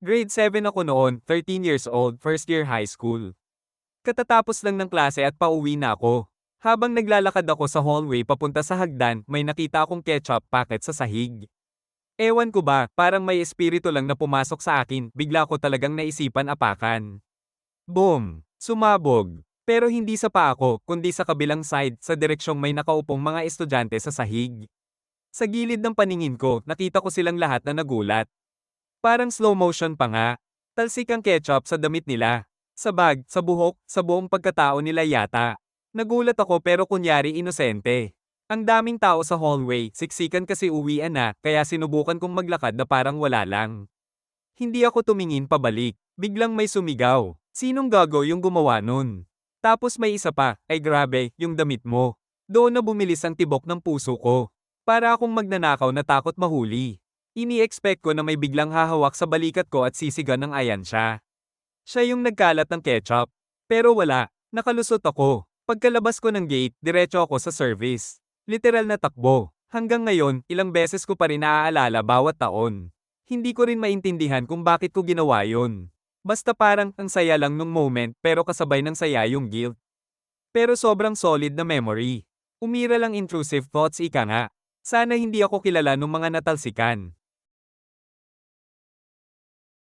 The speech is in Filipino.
Grade 7 ako noon, 13 years old, first year high school. Katatapos lang ng klase at pauwi na ako. Habang naglalakad ako sa hallway papunta sa hagdan, may nakita akong ketchup packet sa sahig. Ewan ko ba, parang may espiritu lang na pumasok sa akin, bigla ko talagang naisipan apakan. Boom! Sumabog. Pero hindi sa paa ko, kundi sa kabilang side, sa direksyong may nakaupong mga estudyante sa sahig. Sa gilid ng paningin ko, nakita ko silang lahat na nagulat. Parang slow motion pa nga. Talsik ang ketchup sa damit nila. Sa bag, sa buhok, sa buong pagkatao nila yata. Nagulat ako pero kunyari inosente. Ang daming tao sa hallway, siksikan kasi uwian na, kaya sinubukan kong maglakad na parang wala lang. Hindi ako tumingin pabalik. Biglang may sumigaw. Sinong gago yung gumawa nun? Tapos may isa pa, ay grabe, yung damit mo. Doon na bumilis ang tibok ng puso ko. Para akong magnanakaw na takot mahuli. Ini-expect ko na may biglang hahawak sa balikat ko at sisigan ng ayan siya. Siya yung nagkalat ng ketchup. Pero wala, nakalusot ako. Pagkalabas ko ng gate, diretso ako sa service. Literal na takbo. Hanggang ngayon, ilang beses ko pa rin naaalala bawat taon. Hindi ko rin maintindihan kung bakit ko ginawa yun. Basta parang ang saya lang nung moment pero kasabay ng saya yung guilt. Pero sobrang solid na memory. Umira lang intrusive thoughts ika nga. Sana hindi ako kilala nung mga natalsikan.